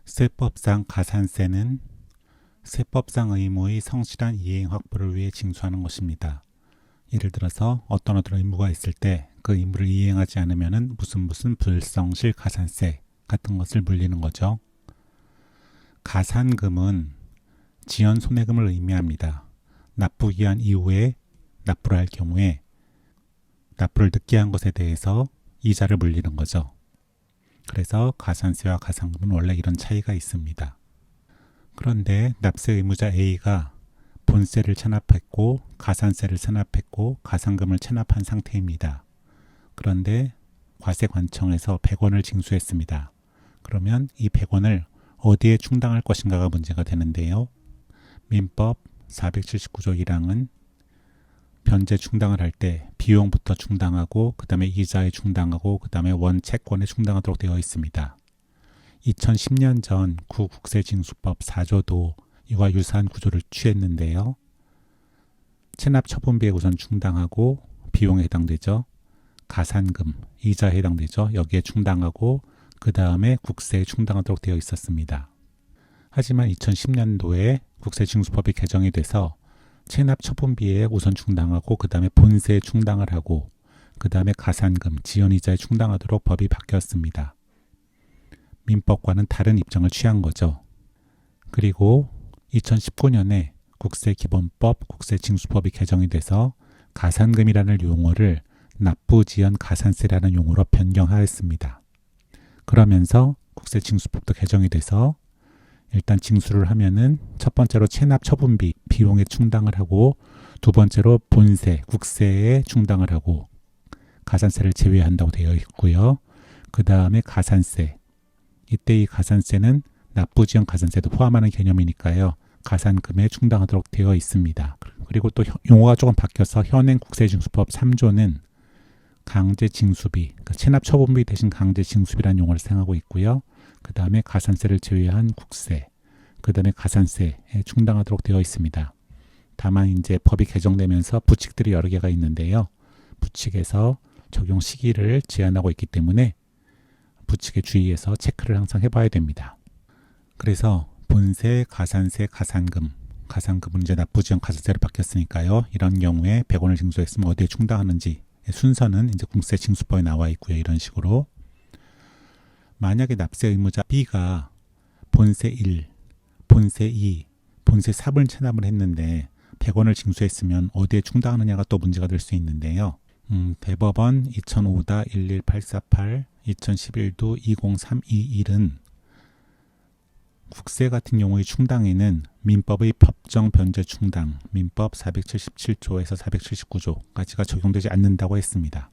세법상 가산세는 세법상 의무의 성실한 이행 확보를 위해 징수하는 것입니다. 예를 들어서 어떤 의무가 있을 때 그 의무를 이행하지 않으면 무슨 불성실 가산세 같은 것을 물리는 거죠. 가산금은 지연 손해금을 의미합니다. 납부기한 이후에 납부를 할 경우에 납부를 늦게 한 것에 대해서 이자를 물리는 거죠. 그래서 가산세와 가산금은 원래 이런 차이가 있습니다. 그런데 납세 의무자 A가 본세를 체납했고 가산세를 체납했고 가산금을 체납한 상태입니다. 그런데 과세관청에서 100원을 징수했습니다. 그러면 이 100원을 어디에 충당할 것인가가 문제가 되는데요. 민법 479조 1항은 변제 충당을 할 때 비용부터 충당하고 그 다음에 이자에 충당하고 그 다음에 원채권에 충당하도록 되어 있습니다. 2010년 전 구국세징수법 4조도 이와 유사한 구조를 취했는데요. 체납 처분비에 우선 충당하고 비용에 해당되죠. 가산금, 이자에 해당되죠. 여기에 충당하고 그 다음에 국세에 충당하도록 되어 있었습니다. 하지만 2010년도에 국세징수법이 개정이 돼서 체납 처분비에 우선 충당하고 그 다음에 본세에 충당을 하고 그 다음에 가산금, 지연이자에 충당하도록 법이 바뀌었습니다. 민법과는 다른 입장을 취한 거죠. 그리고 2019년에 국세기본법, 국세징수법이 개정이 돼서 가산금이라는 용어를 납부지연 가산세라는 용어로 변경하였습니다. 그러면서 국세징수법도 개정이 돼서 일단 징수를 하면은 첫 번째로 체납 처분비, 비용에 충당을 하고 두 번째로 본세, 국세에 충당을 하고 가산세를 제외한다고 되어 있고요. 그 다음에 가산세. 이때 이 가산세는 납부지연 가산세도 포함하는 개념이니까요. 가산금에 충당하도록 되어 있습니다. 그리고 또 용어가 조금 바뀌어서 현행 국세징수법 3조는 강제징수비, 그러니까 체납처분비 대신 강제징수비라는 용어를 사용하고 있고요. 그 다음에 가산세를 제외한 국세, 그 다음에 가산세에 충당하도록 되어 있습니다. 다만 이제 법이 개정되면서 부칙들이 여러 개가 있는데요. 부칙에서 적용 시기를 제한하고 있기 때문에 부칙에 주의해서 체크를 항상 해봐야 됩니다. 그래서 본세, 가산세, 가산금은 이제 납부지연 가산세로 바뀌었으니까요. 이런 경우에 100원을 징수했으면 어디에 충당하는지 순서는 이제 국세징수법에 나와 있고요. 이런 식으로 만약에 납세 의무자 B가 본세 1, 본세 2, 본세 3을 체납을 했는데 100원을 징수했으면 어디에 충당하느냐가 또 문제가 될 수 있는데요. 대법원 2005-11848, 2011도 20321은 국세 같은 경우의 충당에는 민법의 법정 변제 충당, 민법 477조에서 479조까지가 적용되지 않는다고 했습니다.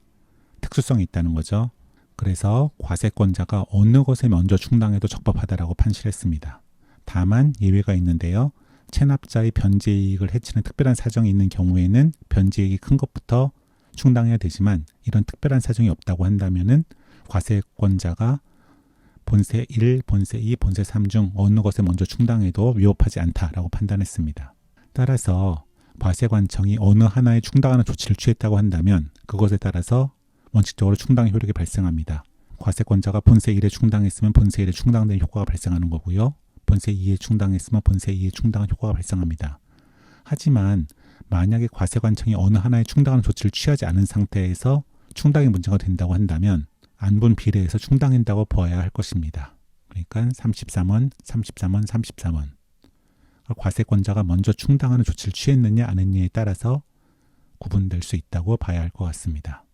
특수성이 있다는 거죠. 그래서 과세권자가 어느 것에 먼저 충당해도 적법하다라고 판시했습니다. 다만 예외가 있는데요. 체납자의 변제이익을 해치는 특별한 사정이 있는 경우에는 변제이익이 큰 것부터 충당해야 되지만 이런 특별한 사정이 없다고 한다면은 과세권자가 본세 1, 본세 2, 본세 3 중 어느 것에 먼저 충당해도 위법하지 않다라고 판단했습니다. 따라서 과세관청이 어느 하나에 충당하는 조치를 취했다고 한다면 그것에 따라서 원칙적으로 충당의 효력이 발생합니다. 과세권자가 본세 1에 충당했으면 본세 1에 충당된 효과가 발생하는 거고요. 본세 2에 충당했으면 본세 2에 충당한 효과가 발생합니다. 하지만 만약에 과세관청이 어느 하나에 충당하는 조치를 취하지 않은 상태에서 충당이 문제가 된다고 한다면 안분 비례해서 충당한다고 보아야 할 것입니다. 그러니까 33원, 33원, 33원. 과세권자가 먼저 충당하는 조치를 취했느냐 안 했느냐에 따라서 구분될 수 있다고 봐야 할 것 같습니다.